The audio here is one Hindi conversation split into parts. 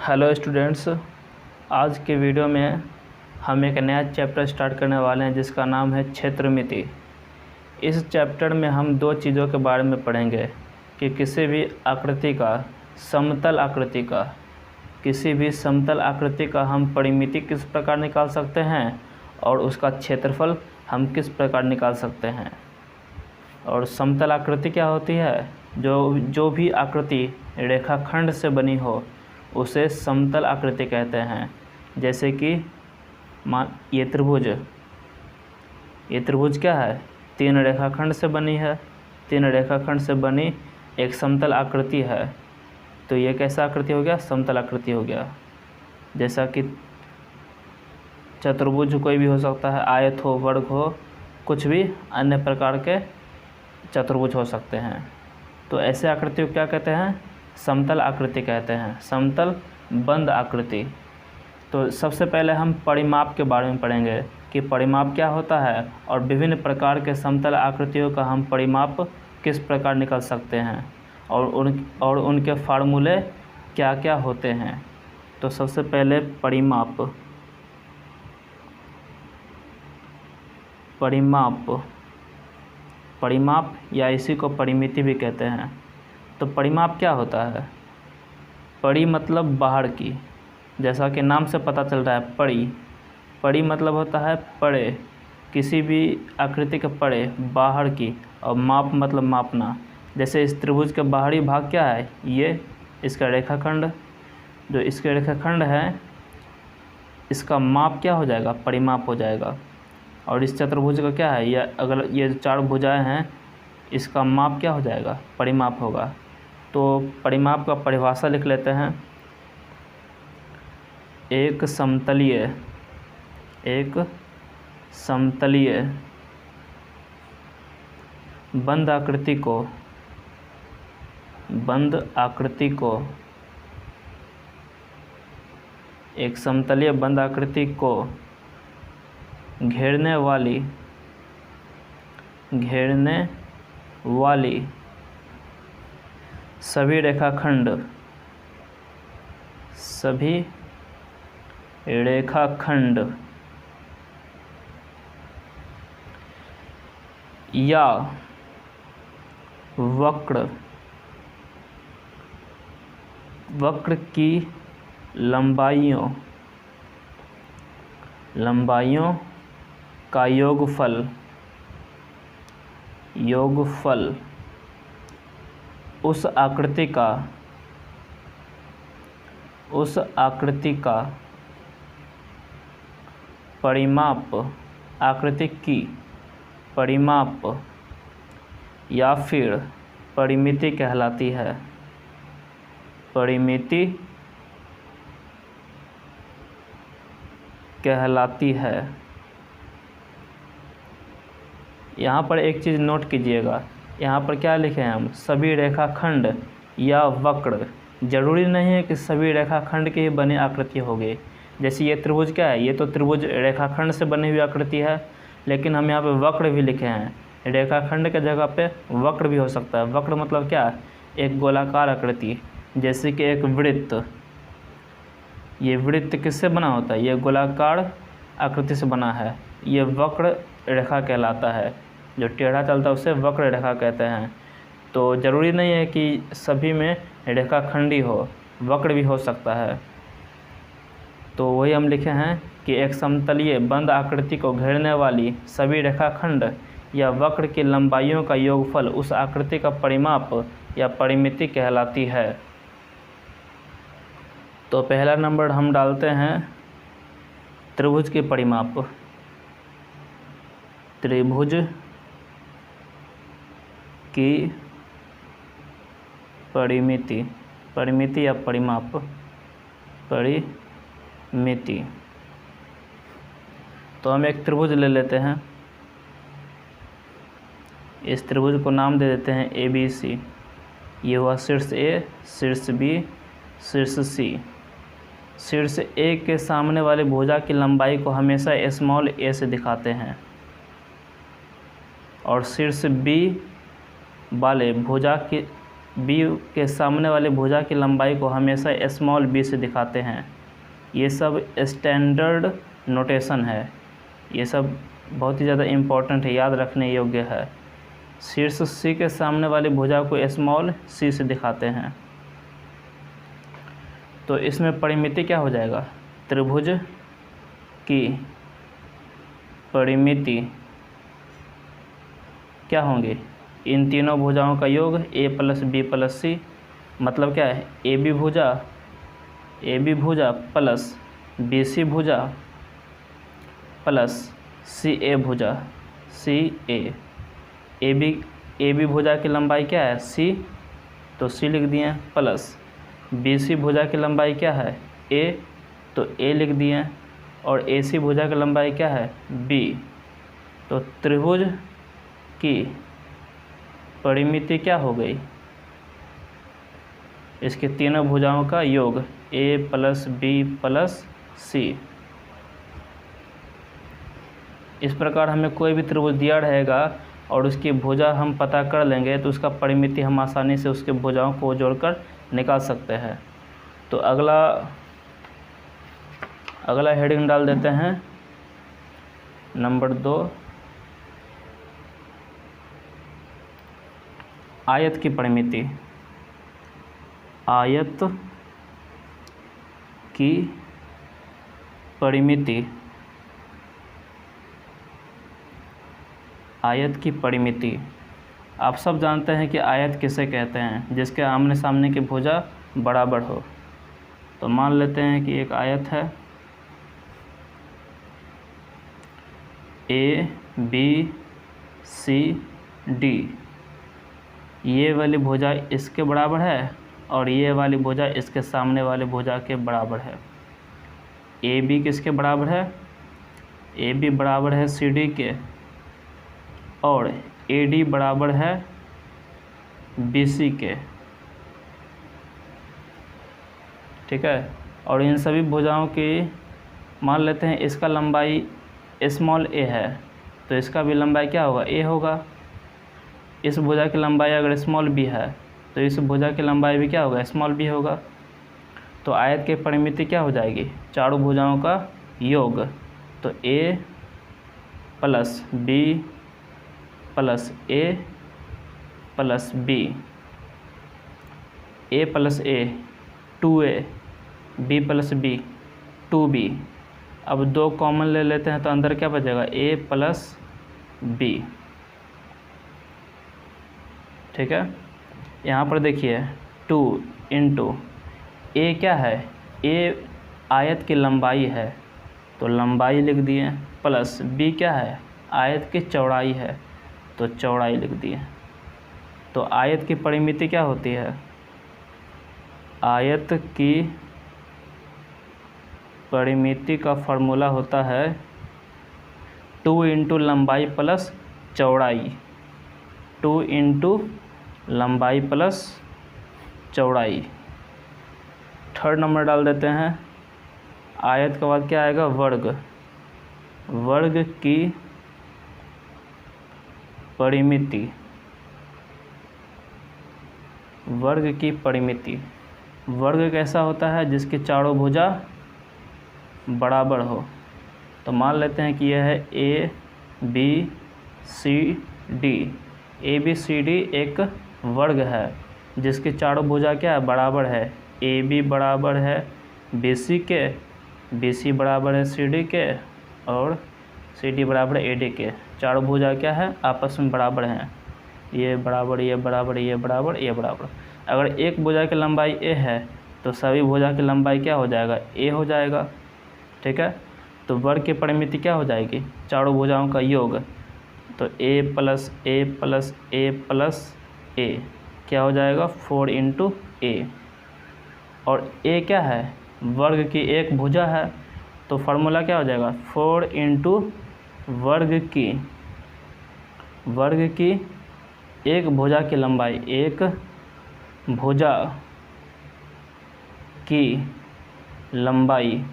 हेलो स्टूडेंट्स, आज के वीडियो में हम एक नया चैप्टर स्टार्ट करने वाले हैं जिसका नाम है क्षेत्रमिति। इस चैप्टर में हम दो चीज़ों के बारे में पढ़ेंगे कि किसी भी समतल आकृति का हम परिमिति किस प्रकार निकाल सकते हैं और उसका क्षेत्रफल हम किस प्रकार निकाल सकते हैं। और समतल आकृति क्या होती है? जो भी आकृति रेखाखंड से बनी हो उसे समतल आकृति कहते हैं। जैसे कि ये त्रिभुज क्या है? तीन रेखाखंड से बनी है। तीन रेखाखंड से बनी एक समतल आकृति है, तो ये कैसा आकृति हो गया? समतल आकृति हो गया। जैसा कि चतुर्भुज कोई भी हो सकता है, आयत हो, वर्ग हो, कुछ भी अन्य प्रकार के चतुर्भुज हो सकते हैं। तो ऐसे आकृति को क्या कहते हैं? समतल आकृति कहते हैं, समतल बंद आकृति। तो सबसे पहले हम परिमाप के बारे में पढ़ेंगे कि परिमाप क्या होता है और विभिन्न प्रकार के समतल आकृतियों का हम परिमाप किस प्रकार निकाल सकते हैं और उनके फार्मूले क्या क्या होते हैं। तो सबसे पहले परिमाप या इसी को परिमिति भी कहते हैं। तो परिमाप क्या होता है? परि मतलब बाहर की, जैसा कि नाम से पता चल रहा है। परि मतलब होता है परे, किसी भी आकृति के परे, बाहर की। और माप मतलब मापना। जैसे इस त्रिभुज के बाहरी भाग क्या है? ये इसका रेखाखंड, जो इसके रेखाखंड है इसका माप क्या हो जाएगा? परिमाप हो जाएगा। और इस चतुर्भुज का क्या है? अगर ये चार भुजाएं हैं, इसका माप क्या हो जाएगा? परिमाप होगा। तो परिमाप का परिभाषा लिख लेते हैं। एक समतलीय बंद आकृति को एक समतलीय बंद आकृति को घेरने वाली सभी रेखाखंड या वक्र की लंबाइयों का योगफल उस आकृति का परिमाप या फिर परिमिति कहलाती है। यहाँ पर एक चीज़ नोट कीजिएगा, यहाँ पर क्या लिखे हैं हम? सभी रेखाखंड या वक्र। जरूरी नहीं है कि सभी रेखाखंड की ही बनी आकृति होगी। जैसे ये त्रिभुज क्या है? ये तो त्रिभुज रेखाखंड से बनी हुई आकृति है, लेकिन हम यहाँ पे वक्र भी लिखे हैं। रेखाखंड के जगह पे वक्र भी हो सकता है। वक्र मतलब क्या? एक गोलाकार आकृति, जैसे कि एक वृत्त। ये वृत्त किससे बना होता है? ये गोलाकार आकृति से बना है। ये वक्र रेखा कहलाता है। जो टेढ़ा चलता है उसे वक्र रेखा कहते हैं। तो ज़रूरी नहीं है कि सभी में रेखाखंडी हो, वक्र भी हो सकता है। तो वही हम लिखे हैं कि एक समतलीय बंद आकृति को घेरने वाली सभी रेखाखंड या वक्र की लंबाइयों का योगफल उस आकृति का परिमाप या परिमिति कहलाती है। तो पहला नंबर हम डालते हैं त्रिभुज के परिमाप। त्रिभुज की परिमिति या परिमाप। परिमिति। तो हम एक त्रिभुज ले लेते हैं। इस त्रिभुज को नाम दे देते हैं ABC। ये हुआ शीर्ष A, शीर्ष B, शीर्ष C। शीर्ष A के सामने वाली भुजा की लंबाई को हमेशा स्मॉल a से दिखाते हैं और शीर्ष B वाले भुजा की बी के सामने वाले भुजा की लंबाई को हमेशा स्मॉल बी से दिखाते हैं। ये सब स्टैंडर्ड नोटेशन है, ये सब बहुत ही ज़्यादा इम्पोर्टेंट है, याद रखने योग्य है। शीर्ष सी के सामने वाली भुजा को स्मॉल सी से दिखाते हैं। तो इसमें परिमिति क्या हो जाएगा, त्रिभुज की परिमिति क्या होंगे, इन तीनों भुजाओं का योग a प्लस बी प्लस सी, मतलब क्या है, ए बी भुजा प्लस बी सी भुजा प्लस सी ए भुजा, सी ए बी भुजा की लंबाई क्या है c, तो c लिख दिए, प्लस बी सी भुजा की लंबाई क्या है a, तो a लिख दिए, और ए सी भुजा की लंबाई क्या है b। तो त्रिभुज की परिमिति क्या हो गई, इसके तीनों भुजाओं का योग a प्लस बी प्लस सी। इस प्रकार हमें कोई भी त्रिभुज दिया रहेगा और उसकी भुजा हम पता कर लेंगे तो उसका परिमिति हम आसानी से उसके भुजाओं को जोड़कर निकाल सकते हैं। तो अगला हेडिंग डाल देते हैं नंबर 2, आयत की परिमिति। आयत की परिमिति, आयत की परिमिति आप सब जानते हैं कि आयत किसे कहते हैं, जिसके आमने सामने की भुजा बराबर हो। तो मान लेते हैं कि एक आयत है ए बी सी डी, ये वाली भुजा इसके बराबर है और ये वाली भुजा इसके सामने वाले भुजा के बराबर है। ए बी किसके बराबर है, ए बी बराबर है सी डी के, और ए डी बराबर है बी सी के, ठीक है। और इन सभी भुजाओं की मान लेते हैं इसका लंबाई स्मॉल ए है, तो इसका भी लंबाई क्या होगा, ए होगा। इस भुजा की लंबाई अगर स्मॉल बी है तो इस भुजा की लंबाई भी क्या होगा, स्मॉल बी होगा। तो आयत की परिमिति क्या हो जाएगी, चारों भुजाओं का योग। तो a plus B plus A plus B, a plus A 2a, b plus B 2b। अब 2 कॉमन ले लेते हैं तो अंदर क्या बचेगा, a प्लस बी, ठीक है। यहाँ पर देखिए 2 इंटू a क्या है, a आयत की लंबाई है तो लंबाई लिख दिए, प्लस b क्या है, आयत की चौड़ाई है तो चौड़ाई लिख दिए। तो आयत की परिमिति क्या होती है, आयत की परिमिति का फॉर्मूला होता है 2 इंटू लंबाई प्लस चौड़ाई, 2 इंटू लंबाई प्लस चौड़ाई। थर्ड नंबर डाल देते हैं, आयत के बाद क्या आएगा, वर्ग। वर्ग की परिमिति, वर्ग की परिमिति। वर्ग कैसा होता है, जिसकी चारों भुजा बराबर हो। तो मान लेते हैं कि यह है A B C D, A B C D एक वर्ग है जिसकी चारों भुजा क्या है, बराबर है। ए बी बराबर है बी सी के, बी सी बराबर है सी डी के, और सी डी बराबर है ए डी के। चारों भुजा क्या है, आपस में बराबर हैं, ये बराबर, ये बराबर, ये बराबर, ये बराबर। अगर एक भुजा की लंबाई ए है तो सभी भुजा की लंबाई क्या हो जाएगा, ए हो जाएगा, ठीक है। तो वर्ग की परिमिति क्या हो जाएगी, चारों भुजाओं का योग। तो ए plus A plus A plus ए क्या हो जाएगा, 4 इंटू ए। और ए क्या है, वर्ग की एक भुजा है, तो फार्मूला क्या हो जाएगा, 4 इंटू वर्ग की एक भुजा की लंबाई, एक भुजा की लंबाई,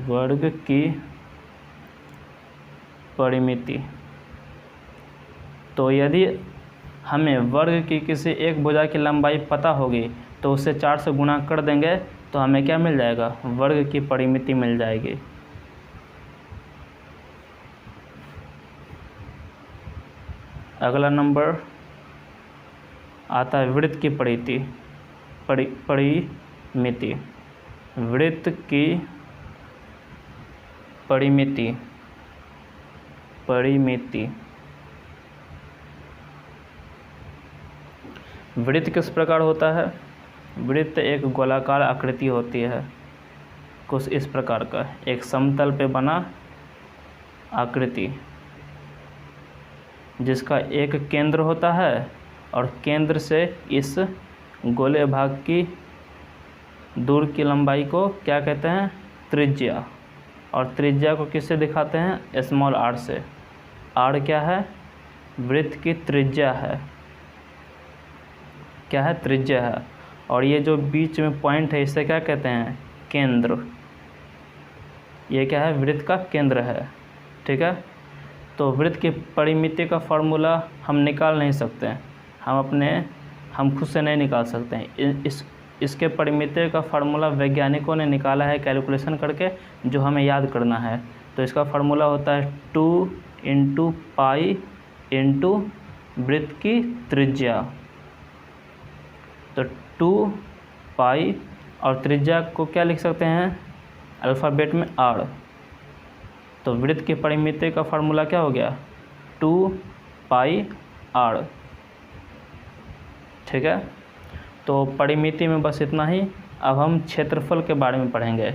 वर्ग की परिमिति। तो यदि हमें वर्ग की किसी एक भुजा की लंबाई पता होगी तो उससे 4 से गुणा कर देंगे तो हमें क्या मिल जाएगा, वर्ग की परिमिति मिल जाएगी। अगला नंबर आता है वृत्त की परिमिति। वृत्त की परिमिति। वृत्त किस प्रकार होता है? वृत्त एक गोलाकार आकृति होती है, कुछ इस प्रकार का, एक समतल पे बना आकृति जिसका एक केंद्र होता है और केंद्र से इस गोले भाग की दूर की लंबाई को क्या कहते हैं, त्रिज्या। और त्रिज्या को किससे दिखाते हैं, स्मॉल r से। r क्या है, वृत्त की त्रिज्या है, क्या है, त्रिज्या है। और ये जो बीच में पॉइंट है इसे क्या कहते हैं, केंद्र। ये क्या है, वृत्त का केंद्र है, ठीक है। तो वृत्त की परिमिति का फॉर्मूला हम निकाल नहीं सकते हैं, हम खुद से नहीं निकाल सकते हैं। इसके परिमिति का फार्मूला वैज्ञानिकों ने निकाला है कैलकुलेशन करके, जो हमें याद करना है। तो इसका फार्मूला होता है 2 × पाई × वृत्त की त्रिज्या। तो 2 पाई और त्रिज्या को क्या लिख सकते हैं, अल्फ़ाबेट में r। तो वृत्त की परिमिति का फार्मूला क्या हो गया, 2 पाई r, ठीक है। तो परिमिति में बस इतना ही। अब हम क्षेत्रफल के बारे में पढ़ेंगे,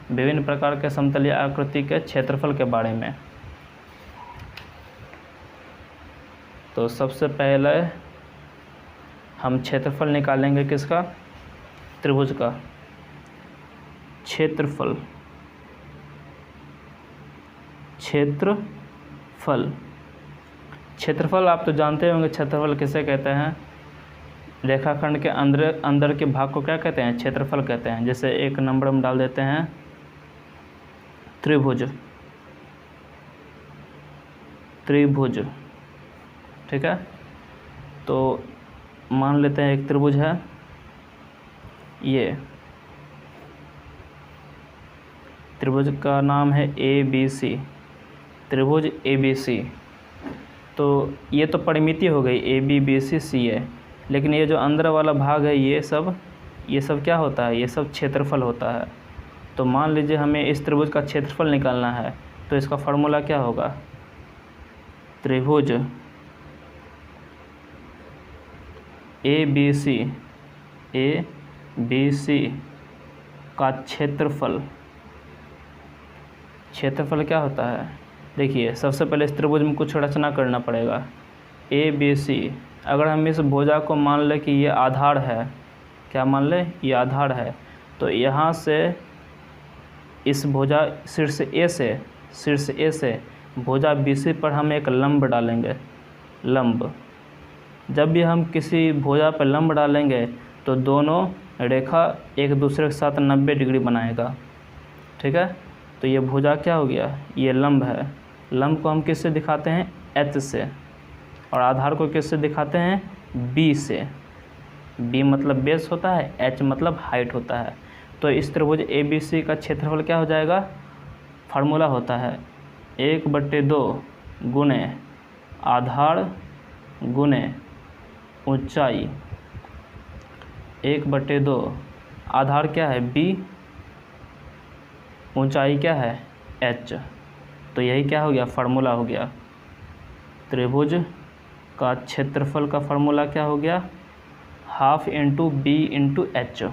विभिन्न प्रकार के समतलीय आकृति के क्षेत्रफल के बारे में। तो सबसे पहले हम क्षेत्रफल निकालेंगे, किसका, त्रिभुज का क्षेत्रफल। क्षेत्रफल आप तो जानते होंगे, क्षेत्रफल किसे कहते हैं, रेखाखंड के अंदर के भाग को क्या कहते हैं, क्षेत्रफल कहते हैं। जैसे एक नंबर हम डाल देते हैं त्रिभुज, ठीक है। तो मान लेते हैं एक त्रिभुज है, ये त्रिभुज का नाम है ABC, त्रिभुज ABC। तो ये तो परिमिति हो गई ABBCCA, लेकिन ये जो अंदर वाला भाग है ये सब क्या होता है, ये सब क्षेत्रफल होता है। तो मान लीजिए हमें इस त्रिभुज का क्षेत्रफल निकालना है, तो इसका फार्मूला क्या होगा, त्रिभुज ABC का क्षेत्रफल क्या होता है। देखिए सबसे पहले इस त्रिभुज में कुछ रचना करना पड़ेगा। ABC, अगर हम इस भुजा को मान लें कि ये आधार है, क्या मान लें, ये आधार है, तो यहाँ से इस भुजा शीर्ष A से भुजा BC पर हम एक लंब डालेंगे, लंब। जब भी हम किसी भुजा पर लंब डालेंगे तो दोनों रेखा एक दूसरे के साथ 90 डिग्री बनाएगा, ठीक है। तो ये भुजा क्या हो गया, ये लंब है। लंब को हम किससे दिखाते हैं, H से, और आधार को किससे दिखाते हैं, B से। B मतलब बेस होता है, H मतलब हाइट होता है। तो इस त्रिभुज ABC का क्षेत्रफल क्या हो जाएगा, फार्मूला होता है 1/2 गुणे आधार गुणे ऊंचाई, 1/2। आधार क्या है, B, ऊंचाई क्या है, H। तो यही क्या हो गया, फार्मूला हो गया। त्रिभुज का क्षेत्रफल का फार्मूला क्या हो गया, 1/2 × B × H।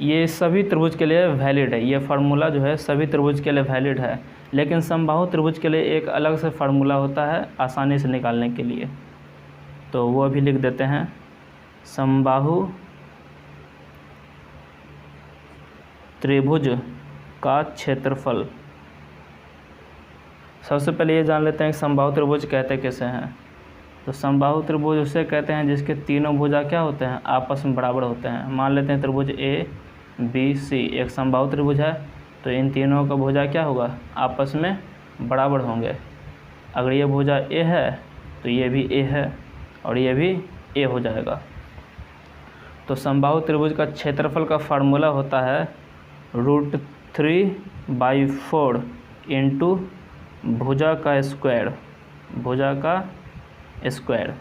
ये सभी त्रिभुज के लिए वैलिड है, ये फार्मूला जो है सभी त्रिभुज के लिए वैलिड है। लेकिन समबाहु त्रिभुज के लिए एक अलग से फार्मूला होता है आसानी से निकालने के लिए, तो वो भी लिख देते हैं। समबाहु त्रिभुज का क्षेत्रफल। सबसे पहले ये जान लेते हैं कि समबाहु त्रिभुज कहते कैसे हैं। तो समबाहु त्रिभुज उसे कहते हैं जिसके तीनों भुजा क्या होते हैं, आपस में बराबर होते हैं। मान लेते हैं त्रिभुज ABC एक समबाहु त्रिभुज है, तो इन तीनों का भुजा क्या होगा, आपस में बराबर होंगे। अगर ये भुजा ए है तो ये भी ए है और ये भी ए हो जाएगा। तो समबाहु त्रिभुज का क्षेत्रफल का फार्मूला होता है √3/4 इंटू भुजा का स्क्वायर, भुजा का स्क्वायर।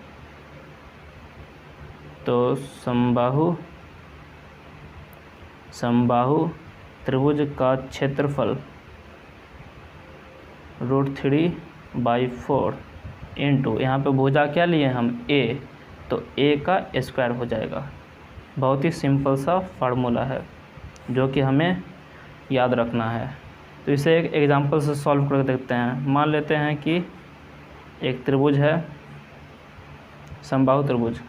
तो समबाहु त्रिभुज का क्षेत्रफल √3/4 इंटू, यहाँ पे भुजा क्या लिए हम ए, तो ए का स्क्वायर हो जाएगा। बहुत ही सिंपल सा फार्मूला है जो कि हमें याद रखना है। तो इसे एक एग्जांपल से सॉल्व करके देखते हैं। मान लेते हैं कि एक त्रिभुज है, समबाहु त्रिभुज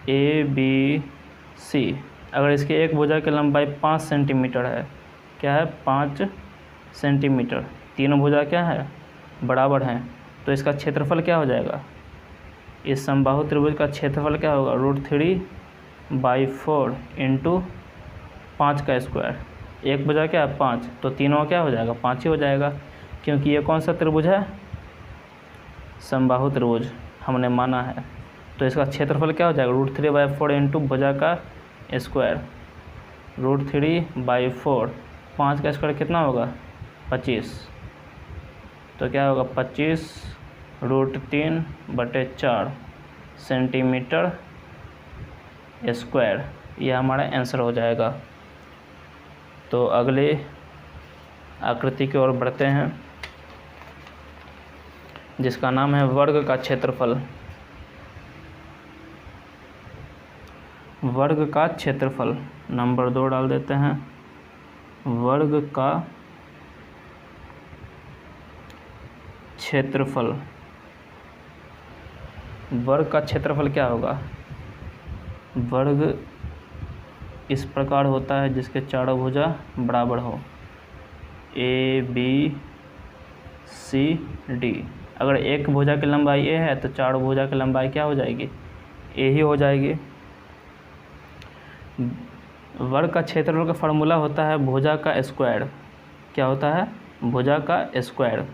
ABC। अगर इसके एक भुजा की लंबाई 5 सेंटीमीटर है, क्या है 5 सेंटीमीटर, तीनों भुजा क्या है बराबर हैं, तो इसका क्षेत्रफल क्या हो जाएगा, इस समबाहु त्रिभुज का क्षेत्रफल क्या होगा √3/4 इंटू 5 का स्क्वायर। एक भुजा क्या है 5, तो तीनों क्या हो जाएगा 5 ही हो जाएगा, क्योंकि ये कौन सा त्रिभुज है, समबाहु त्रिभुज हमने माना है। तो इसका क्षेत्रफल क्या हो जाएगा √3/4 इंटू भुजा का स्क्वायर, √3/4, 5 का स्क्वायर कितना होगा 25, तो क्या होगा 25√3/4 सेंटीमीटर स्क्वायर। यह हमारा आंसर हो जाएगा। तो अगले आकृति की ओर बढ़ते हैं, जिसका नाम है वर्ग का क्षेत्रफल। वर्ग का क्षेत्रफल नंबर 2 डाल देते हैं। वर्ग का क्षेत्रफल, वर्ग का क्षेत्रफल क्या होगा, वर्ग इस प्रकार होता है जिसके चारों भुजा बराबर हो, ABCD। अगर एक भुजा की लंबाई ए है तो चारों भुजा की लंबाई क्या हो जाएगी, ए ही हो जाएगी। वर्ग का क्षेत्रफल का फार्मूला होता है भुजा का स्क्वायर। क्या होता है, भुजा का स्क्वायर,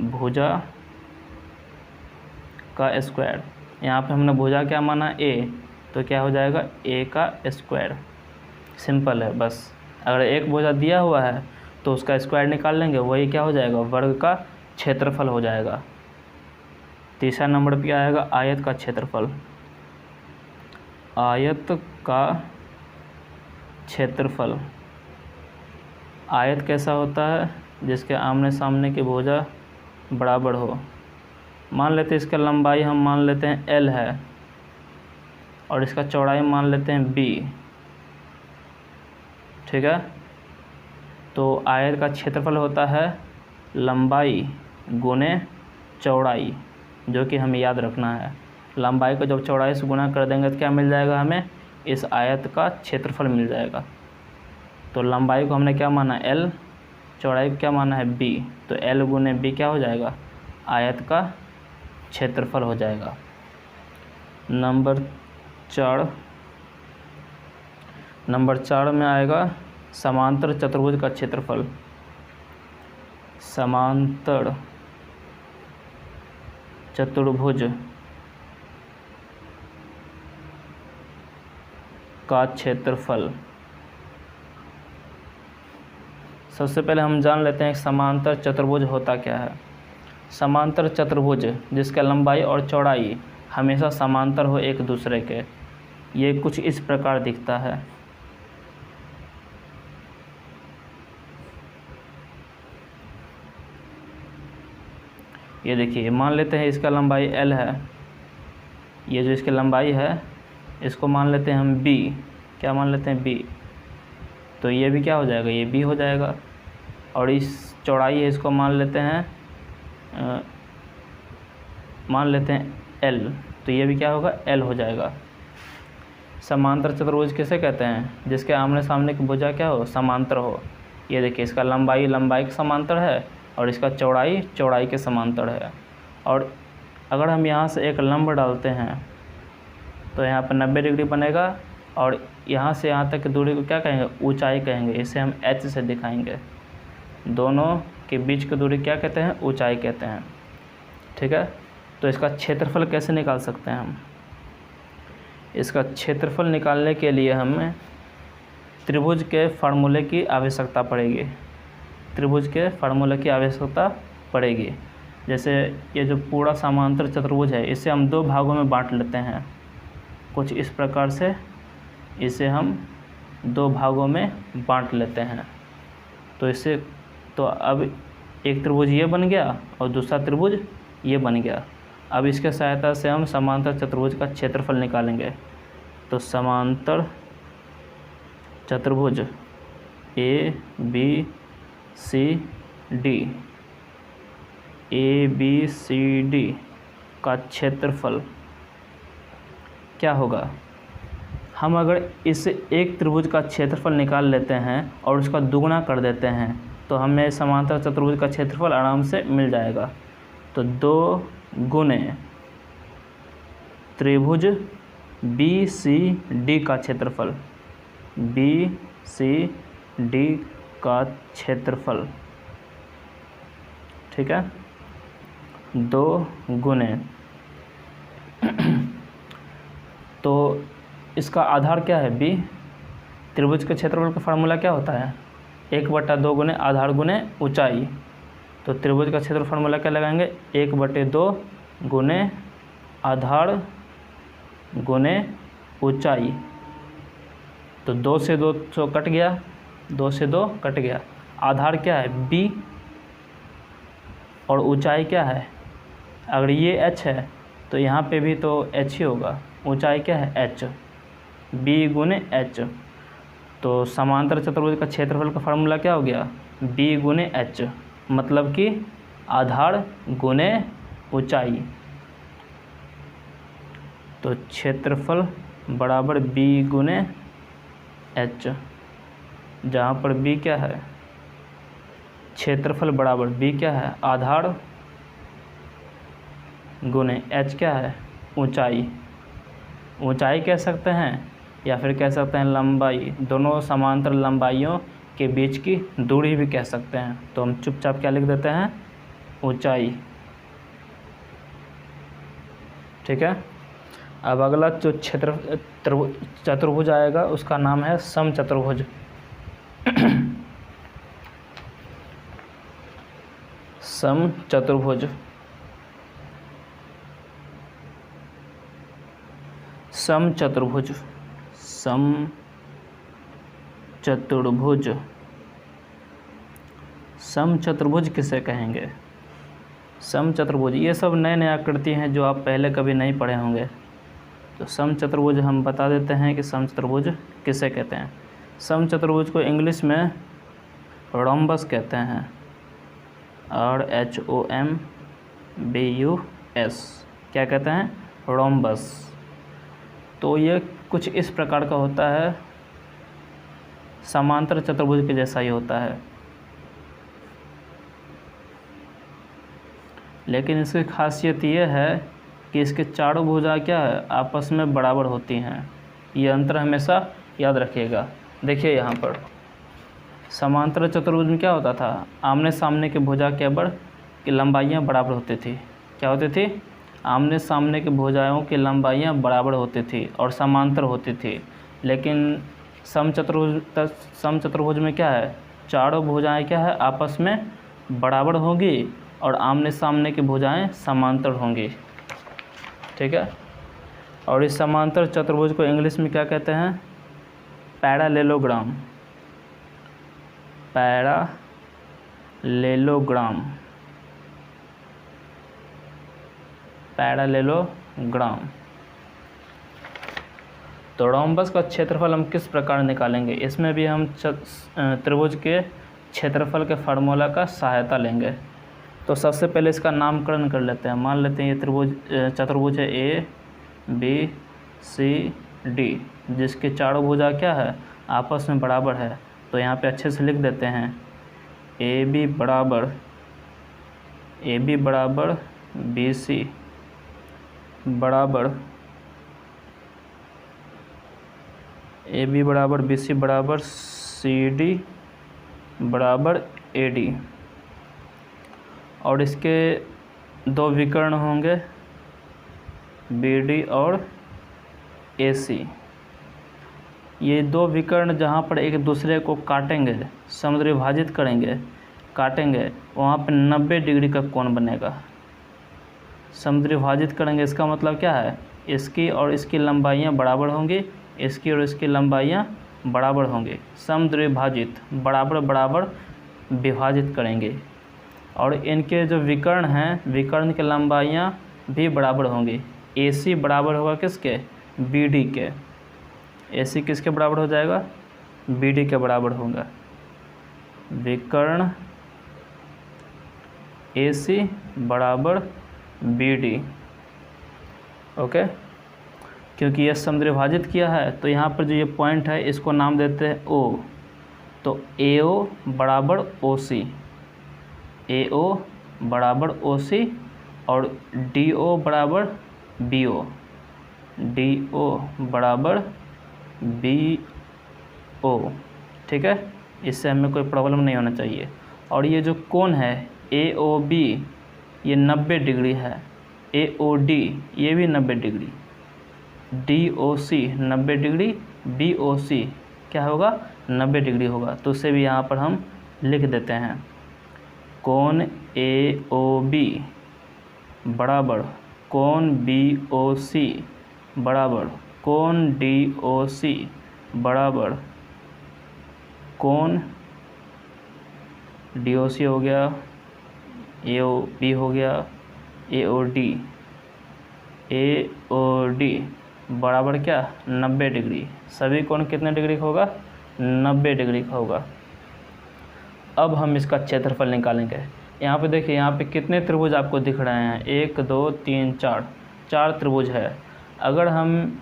भुजा का स्क्वायर। यहाँ पे हमने भुजा क्या माना ए, तो क्या हो जाएगा ए का स्क्वायर। सिंपल है बस। अगर एक भुजा दिया हुआ है तो उसका स्क्वायर निकाल लेंगे, वही क्या हो जाएगा वर्ग का क्षेत्रफल हो जाएगा। तीसरा नंबर पे आएगा आयत का क्षेत्रफल। आयत का क्षेत्रफल, आयत कैसा होता है, जिसके आमने सामने की भुजा बराबर हो। मान लेते हैं इसका लंबाई हम मान लेते हैं L है और इसका चौड़ाई मान लेते हैं B, ठीक है। तो आयत का क्षेत्रफल होता है लंबाई गुने चौड़ाई, जो कि हमें याद रखना है। लंबाई को जब चौड़ाई से गुना कर देंगे तो क्या मिल जाएगा, हमें इस आयत का क्षेत्रफल मिल जाएगा। तो लंबाई को हमने क्या माना L, चौड़ाई को क्या माना है B, तो L गुने B क्या हो जाएगा, आयत का क्षेत्रफल हो जाएगा। नंबर 4 में आएगा समांतर चतुर्भुज का क्षेत्रफल। समांतर चतुर्भुज का क्षेत्रफल। सबसे पहले हम जान लेते हैं समांतर चतुर्भुज होता क्या है। समांतर चतुर्भुज जिसका लंबाई और चौड़ाई हमेशा समांतर हो एक दूसरे के, ये कुछ इस प्रकार दिखता है। ये देखिए, मान लेते हैं इसका लंबाई L है, ये जो इसकी लंबाई है इसको मान लेते हैं हम B, क्या मान लेते हैं B, तो ये भी क्या हो जाएगा, ये B हो जाएगा। और इस चौड़ाई है इसको मान लेते हैं L, तो ये भी क्या होगा L हो जाएगा। समांतर चतुर्भुज किसे कहते हैं, जिसके आमने सामने की भुजा क्या हो, समांतर हो। ये देखिए, इसका लंबाई के समांतर है और इसका चौड़ाई के समांतर है। और अगर हम यहाँ से एक लंब डालते हैं तो यहाँ पर 90 डिग्री बनेगा, और यहाँ से यहाँ तक की दूरी को क्या कहेंगे, ऊंचाई कहेंगे। इसे हम H से दिखाएंगे। दोनों के बीच की दूरी क्या कहते हैं? ऊंचाई कहते हैं। ठीक है, तो इसका क्षेत्रफल कैसे निकाल सकते हैं हम? इसका क्षेत्रफल निकालने के लिए हमें त्रिभुज के फार्मूले की आवश्यकता पड़ेगी। त्रिभुज के फार्मूले की आवश्यकता पड़ेगी। जैसे ये जो पूरा समांतर चतुर्भुज है, इसे हम दो भागों में बांट लेते हैं, कुछ इस प्रकार से इसे हम दो भागों में बांट लेते हैं। तो इससे तो अब एक त्रिभुज ये बन गया और दूसरा त्रिभुज ये बन गया। अब इसके सहायता से हम समांतर चतुर्भुज का क्षेत्रफल निकालेंगे। तो समांतर चतुर्भुज ए बी सी डी का क्षेत्रफल क्या होगा? हम अगर इस एक त्रिभुज का क्षेत्रफल निकाल लेते हैं और उसका दुगुना कर देते हैं तो हमें समांतर चतुर्भुज का क्षेत्रफल आराम से मिल जाएगा। तो 2 गुने त्रिभुज बी सी डी का क्षेत्रफल, बी सी डी का क्षेत्रफल, ठीक है, 2 गुने तो इसका आधार क्या है? बी। त्रिभुज के क्षेत्रफल का फार्मूला क्या होता है? 1/2 गुने आधार गुने ऊंचाई। तो त्रिभुज का क्षेत्रफल फार्मूला क्या लगाएंगे? 1/2 गुने आधार गुने ऊंचाई। तो 2 से 2 तो कट गया, 2 से 2 कट गया। आधार क्या है? बी। और ऊंचाई क्या है? अगर ये h है तो यहाँ पे भी तो h ही होगा। ऊंचाई क्या है? h। b गुने h। तो समांतर चतुर्भुज का क्षेत्रफल का फार्मूला क्या हो गया? b गुने h, मतलब कि आधार गुने ऊंचाई। तो क्षेत्रफल बराबर b गुने h, जहाँ पर b क्या है? क्षेत्रफल बराबर b क्या है? आधार गुने h क्या है? ऊंचाई। ऊंचाई कह सकते हैं या फिर कह सकते हैं लंबाई। दोनों समांतर लंबाइयों के बीच की दूरी भी कह सकते हैं। तो हम चुपचाप क्या लिख देते हैं? ऊंचाई। ठीक है। अब अगला जो चतुर्भुज आएगा उसका नाम है समचतुर्भुज। समचतुर्भुज। समचतुर्भुज। समचतुर्भुज। समचतुर्भुज किसे कहेंगे? समचतुर्भुज, ये सब नए नए आकृति हैं जो आप पहले कभी नहीं पढ़े होंगे। तो समचतुर्भुज हम बता देते हैं कि समचतुर्भुज किसे कहते हैं। समचतुर्भुज को इंग्लिश में रोम्बस कहते हैं, RHOMBUS। क्या कहते हैं? रोम्बस। तो ये कुछ इस प्रकार का होता है, समांतर चतुर्भुज के जैसा ही होता है, लेकिन इसकी खासियत ये है कि इसके चारों भुजा क्या है? आपस में बराबर होती हैं। ये अंतर हमेशा याद रखिएगा। देखिए यहाँ पर समांतर चतुर्भुज में क्या होता था? आमने सामने के भुजा के बड़ की लंबाइयाँ बराबर होती थी। क्या होती थी? आमने सामने के भुजाओं की लंबाइयाँ बराबर होती थी और समांतर होती थी। लेकिन समचतुर्भुज में क्या है? चारों भुजाएं क्या है? आपस में बराबर होंगी और आमने सामने की भुजाएं समांतर होंगी। ठीक है। और इस समांतर चतुर्भुज को इंग्लिश में क्या कहते हैं? पैरालेलोग्राम। पैरालेलोग्राम। पैरालेलोग्राम। तो रोम्बस का क्षेत्रफल हम किस प्रकार निकालेंगे? इसमें भी हम त्रिभुज के क्षेत्रफल के फार्मूला का सहायता लेंगे। तो सबसे पहले इसका नामकरण कर लेते हैं। मान लेते हैं ये चतुर्भुज है ABCD, जिसके चारों भुजा क्या है? आपस में बराबर है। तो यहाँ पे अच्छे से लिख देते हैं AB बराबर BC बराबर AB बराबर BC बराबर CD बराबर AD, और इसके दो विकर्ण होंगे BD और AC। ये दो विकर्ण जहाँ पर एक दूसरे को काटेंगे, समुद्र विभाजित करेंगे, काटेंगे, वहाँ पर 90 डिग्री का कोण बनेगा। समुद्र विभाजित करेंगे इसका मतलब क्या है, इसकी और इसकी लंबाइयाँ बराबर होंगी, इसकी और इसकी लंबाइयाँ बराबर होंगी। समुद्र विभाजित बराबर बराबर विभाजित करेंगे, और इनके जो विकर्ण हैं, विकर्ण की लंबाइयाँ भी बराबर होंगी। AC बराबर होगा किसके, BD के। AC किसके बराबर हो जाएगा, BD के बराबर होगा। विकर्ण AC बराबर BD, ओके। क्योंकि ये समुद्र विभाजित किया है तो यहाँ पर जो ये पॉइंट है इसको नाम देते हैं O, तो AO बराबर OC, AO बराबर OC, और DO बराबर BO, DO बराबर BO, ठीक है। इससे हमें कोई प्रॉब्लम नहीं होना चाहिए। और ये जो कोण है AOB ये 90 डिग्री है, AOD ये भी 90 डिग्री, DOC 90 डिग्री, BOC क्या होगा, 90 डिग्री होगा। तो उसे भी यहाँ पर हम लिख देते हैं। कोण AOB बराबर कोण BOC बराबर कोण DOC बराबर कोण DOC हो गया, AOB हो गया, AOD बराबर क्या, 90 डिग्री। सभी कोण कितने डिग्री का होगा, 90 डिग्री का होगा। अब हम इसका क्षेत्रफल निकालेंगे। यहाँ पे देखिए, यहाँ पे कितने त्रिभुज आपको दिख रहे हैं, 1 2 3 4, 4 त्रिभुज है। अगर हम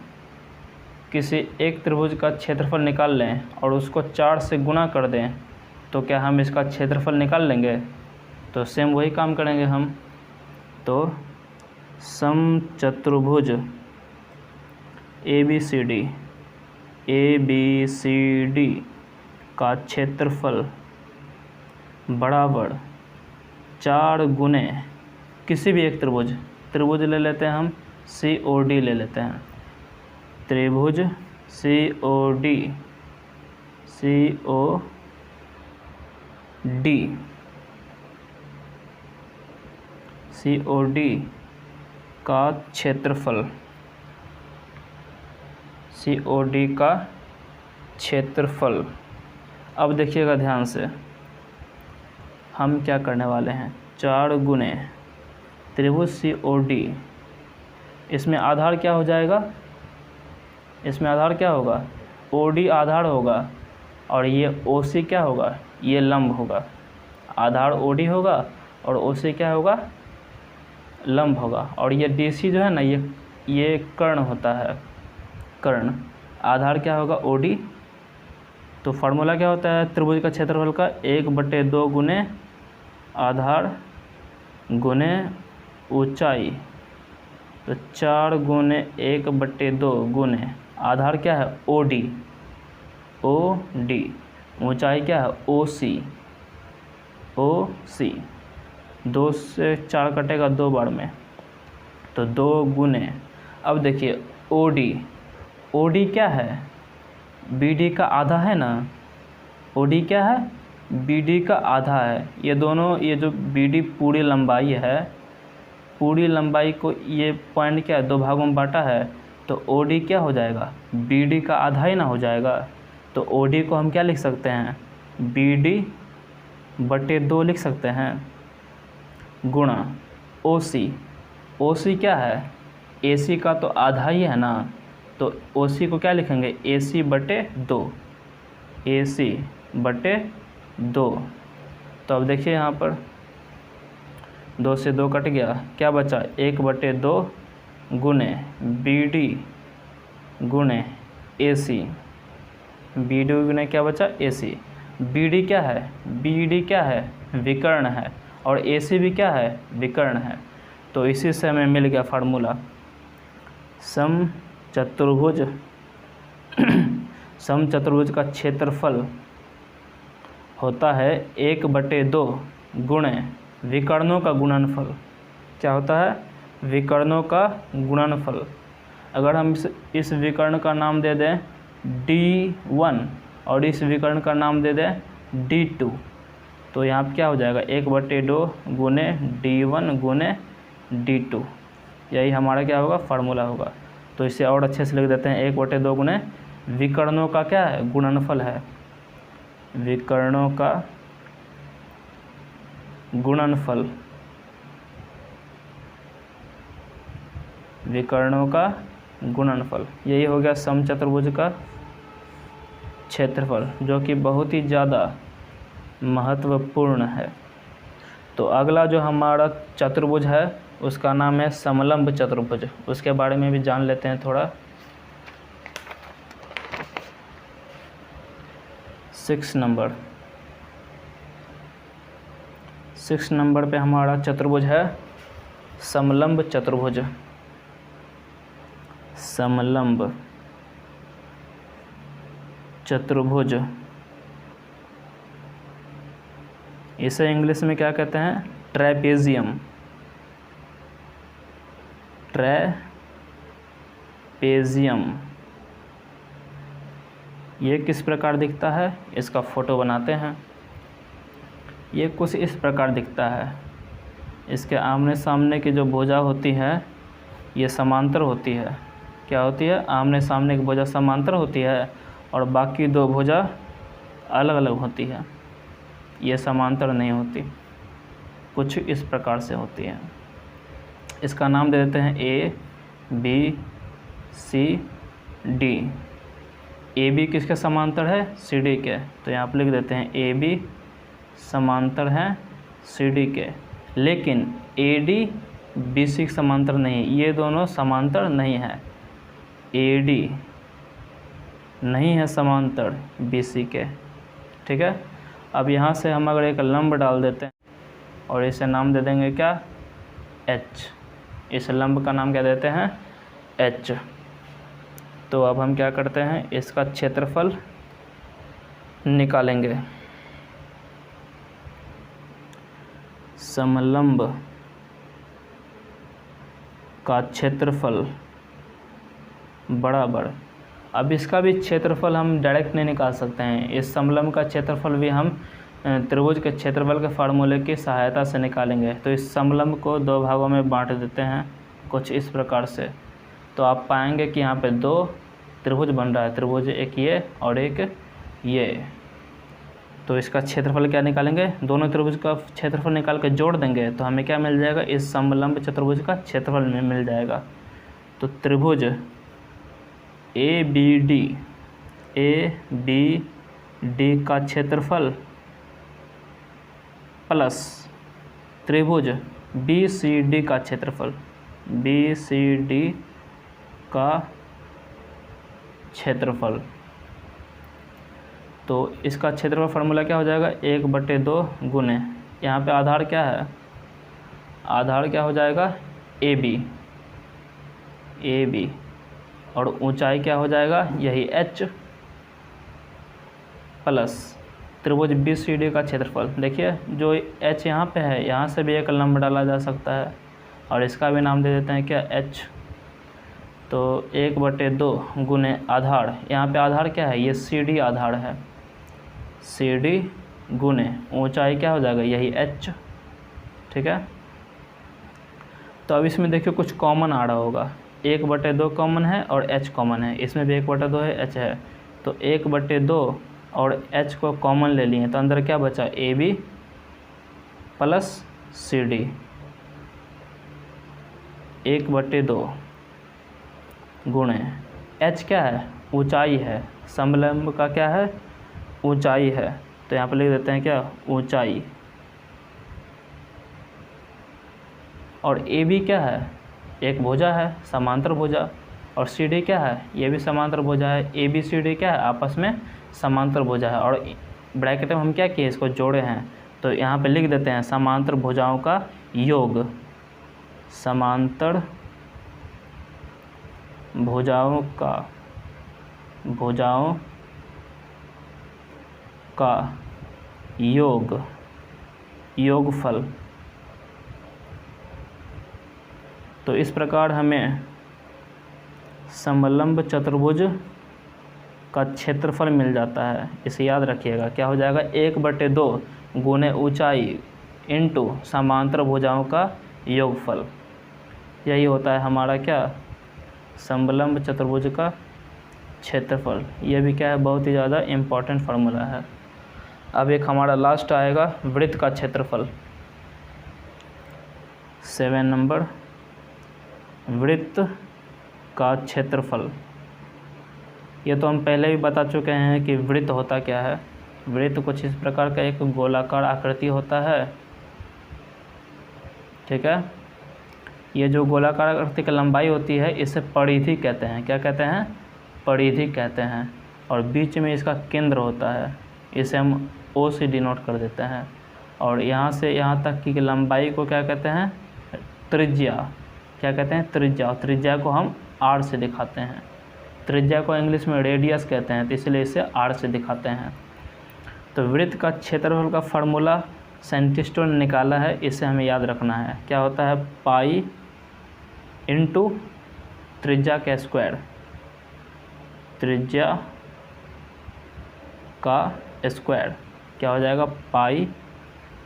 किसी एक त्रिभुज का क्षेत्रफल निकाल लें और उसको 4 से गुणा कर दें तो क्या हम इसका क्षेत्रफल निकाल लेंगे, तो सेम वही काम करेंगे हम। तो समचतुर्भुज ABCD का क्षेत्रफल बराबर 4 गुने किसी भी एक त्रिभुज ले लेते हैं हम, COD ले लेते हैं, त्रिभुज COD का क्षेत्रफल, COD का क्षेत्रफल। अब देखिएगा ध्यान से, हम क्या करने वाले हैं, 4 गुने त्रिभुज COD, इसमें आधार क्या हो जाएगा, इसमें आधार क्या होगा, OD आधार होगा, और ये OC क्या होगा, ये लंब होगा। आधार OD होगा और OC क्या होगा, लंब होगा। और ये DC जो है ना, ये कर्ण होता है, कर्ण। आधार क्या होगा, OD। तो फार्मूला क्या होता है त्रिभुज का क्षेत्रफल का, 1/2 गुने आधार गुने ऊंचाई। तो 4 गुने 1/2 गुने आधार क्या है, OD, ऊंचाई क्या है, OC। 2 से 4 कटेगा 2 बार में, तो 2 गुने, अब देखिए OD क्या है, BD का आधा है ना, OD क्या है, BD का आधा है। ये दोनों, ये जो BD पूरी लंबाई है, पूरी लंबाई को ये पॉइंट क्या है, 2 भागों में बांटा है, तो OD क्या हो जाएगा, BD का आधा ही ना हो जाएगा। तो OD को हम क्या लिख सकते हैं, BD/2 लिख सकते हैं, गुणा OC क्या है, AC का तो आधा ही है ना, तो OC को क्या लिखेंगे, AC/2, AC/2। तो अब देखिए यहाँ पर 2 से 2 कट गया, क्या बचा, 1/2 गुने BD गुने AC, BD गुने क्या बचा, AC। BD क्या है, BD क्या है, विकर्ण है, और AC भी क्या है, विकर्ण है। तो इसी से हमें मिल गया फार्मूला, समचतुर्भुज का क्षेत्रफल होता है 1/2 गुणे विकर्णों का गुणनफल। क्या होता है? विकर्णों का गुणनफल। अगर हम इस विकर्ण का नाम दे दें D1 और इस विकर्ण का नाम दे दें D2, तो यहाँ पर क्या हो जाएगा? 1/2 गुने D1 गुने D2, यही हमारा क्या होगा? फार्मूला होगा। तो इसे और अच्छे से लिख देते हैं, 1/2 गुने विकर्णों का क्या है? गुणनफल है। विकर्णों का गुणनफल, विकर्णों का गुणनफल, यही हो गया समचतुर्भुज का क्षेत्रफल, जो कि बहुत ही ज़्यादा महत्वपूर्ण है। तो अगला जो हमारा चतुर्भुज है उसका नाम है समलंब चतुर्भुज। उसके बारे में भी जान लेते हैं थोड़ा। 6 नंबर पे हमारा चतुर्भुज है समलंब चतुर्भुज। समलंब चतुर्भुज, इसे इंग्लिश में क्या कहते हैं? ट्रेपेजियम। ट्रेपेजियम ये किस प्रकार दिखता है? इसका फोटो बनाते हैं। ये कुछ इस प्रकार दिखता है। इसके आमने सामने की जो भुजा होती है ये समांतर होती है। क्या होती है? आमने सामने की भुजा समांतर होती है और बाकी 2 भुजा अलग अलग होती है। ये समांतर नहीं होती, कुछ इस प्रकार से होती है। इसका नाम दे देते हैं A B C D। AB किसके समांतर है? CD के। तो यहाँ पर लिख देते हैं AB समांतर है CD के, लेकिन AD BC के समांतर नहीं। ये दोनों समांतर नहीं है। AD नहीं है समांतर BC के। ठीक है। अब यहाँ से हम अगर एक लंब डाल देते हैं और इसे नाम दे देंगे क्या? H। इस लंब का नाम क्या देते हैं? H। तो अब हम क्या करते हैं? इसका क्षेत्रफल निकालेंगे। समलंब का क्षेत्रफल बराबर, अब इसका भी क्षेत्रफल हम डायरेक्ट नहीं निकाल सकते हैं। इस समलंब का क्षेत्रफल भी हम त्रिभुज के क्षेत्रफल के फार्मूले की सहायता से निकालेंगे। तो इस समलंब को 2 भागों में बांट देते हैं कुछ इस प्रकार से। तो आप पाएंगे कि यहाँ पे 2 त्रिभुज बन रहा है। त्रिभुज एक ये और एक ये। तो इसका क्षेत्रफल क्या निकालेंगे? दोनों त्रिभुज का क्षेत्रफल निकाल के जोड़ देंगे तो हमें क्या मिल जाएगा? इस समलंब चतुर्भुज का क्षेत्रफल में मिल जाएगा। तो त्रिभुज ABD का क्षेत्रफल प्लस त्रिभुज BCD का क्षेत्रफल, BCD का क्षेत्रफल। तो इसका क्षेत्रफल फार्मूला क्या हो जाएगा? 1/2 गुने, यहाँ पे आधार क्या है? आधार क्या हो जाएगा? AB और ऊंचाई क्या हो जाएगा? यही H प्लस त्रिभुज BCD का क्षेत्रफल। देखिए जो H यहाँ पे है, यहाँ से भी एक लंब डाला जा सकता है और इसका भी नाम दे देते हैं क्या? H। तो 1/2 गुने आधार, यहाँ पे आधार क्या है? ये CD आधार है। CD गुने ऊंचाई क्या हो जाएगा? यही H। ठीक है। तो अब इसमें देखिए कुछ कॉमन आ रहा होगा। 1/2 कॉमन है और H कॉमन है। इसमें भी 1/2 है, H है। तो 1/2 और H को कॉमन ले लिए तो अंदर क्या बचा? AB plus CD। 1/2 गुणे H क्या है? ऊंचाई है। समलंब का क्या है? ऊंचाई है। तो यहाँ पर लिख देते हैं क्या? ऊंचाई। और AB क्या है? एक भुजा है, समांतर भुजा। और CD क्या है? ये भी समांतर भुजा है। ABCD क्या है? आपस में समांतर भुजा है। और ब्रैकेट में हम क्या किए? इसको जोड़े हैं। तो यहाँ पे लिख देते हैं समांतर भुजाओं का योग। समांतर भुजाओं का योगफल। तो इस प्रकार हमें समलंब चतुर्भुज का क्षेत्रफल मिल जाता है। इसे याद रखिएगा, क्या हो जाएगा 1/2 गुने ऊंचाई इंटू समांतर भुजाओं का योगफल। यही होता है हमारा क्या, समलंब चतुर्भुज का क्षेत्रफल। यह भी क्या है, बहुत ही ज़्यादा इम्पॉर्टेंट फार्मूला है। अब एक हमारा लास्ट आएगा वृत्त का क्षेत्रफल। 7 नंबर, वृत्त का क्षेत्रफल। ये तो हम पहले भी बता चुके हैं कि वृत्त होता क्या है। वृत्त कुछ इस प्रकार का एक गोलाकार आकृति होता है, ठीक है। ये जो गोलाकार आकृति की लंबाई होती है इसे परिधि कहते हैं। क्या कहते हैं, परिधि कहते हैं। और बीच में इसका केंद्र होता है, इसे हम O से डिनोट कर देते हैं। और यहाँ से यहाँ तक की लंबाई को क्या कहते हैं, त्रिज्या। क्या कहते हैं, त्रिज्या। और त्रिज्या को हम R से दिखाते हैं। त्रिज्या को इंग्लिश में रेडियस कहते हैं, तो इसलिए इसे R से दिखाते हैं। तो वृत्त का क्षेत्रफल का फार्मूला साइंटिस्टों ने निकाला है, इसे हमें याद रखना है। क्या होता है, पाई इंटू त्रिज्या का स्क्वायर, त्रिज्या का स्क्वायर। क्या हो जाएगा, पाई,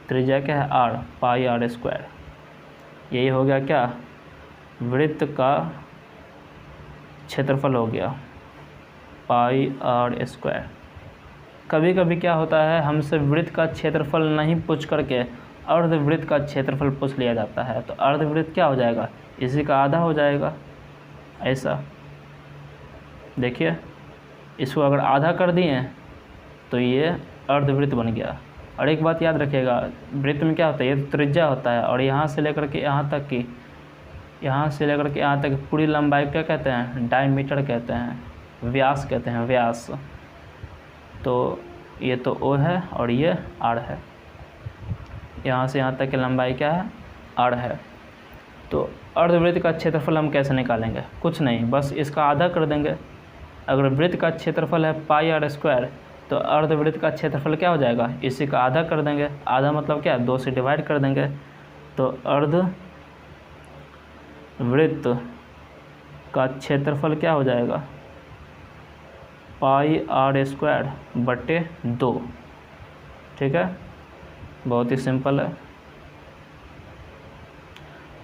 त्रिज्या क्या है R, पाई R स्क्वायर। यही हो गया क्या, वृत्त का क्षेत्रफल हो गया, पाई R स्क्वायर। कभी कभी क्या होता है, हमसे वृत्त का क्षेत्रफल नहीं पूछ करके अर्धवृत्त का क्षेत्रफल पूछ लिया जाता है। तो अर्धवृत्त क्या हो जाएगा, इसी का आधा हो जाएगा। ऐसा देखिए, इसको अगर आधा कर दिए तो ये अर्धवृत्त बन गया। और एक बात याद रखिएगा, वृत्त में क्या होता है, ये त्रिज्या होता है। और यहाँ से लेकर के यहाँ तक की, यहाँ से लेकर के यहाँ तक पूरी लंबाई क्या कहते हैं, डायमीटर कहते हैं, व्यास कहते हैं, व्यास। तो ये तो O है और ये R है। यहाँ से यहाँ तक की लंबाई क्या है, R है। तो अर्धवृत्त का क्षेत्रफल हम कैसे निकालेंगे, कुछ नहीं, बस इसका आधा कर देंगे। अगर वृत्त का क्षेत्रफल है पाई R स्क्वायर, तो अर्धवृत्त का क्षेत्रफल क्या हो जाएगा, इसी का आधा कर देंगे। आधा मतलब क्या, 2 से डिवाइड कर देंगे। तो अर्धवृत्त का क्षेत्रफल क्या हो जाएगा, पाई R स्क्वायर बटे 2। ठीक है, बहुत ही सिंपल है।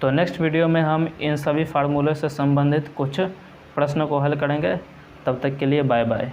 तो नेक्स्ट वीडियो में हम इन सभी फार्मूले से संबंधित कुछ प्रश्नों को हल करेंगे। तब तक के लिए बाय बाय।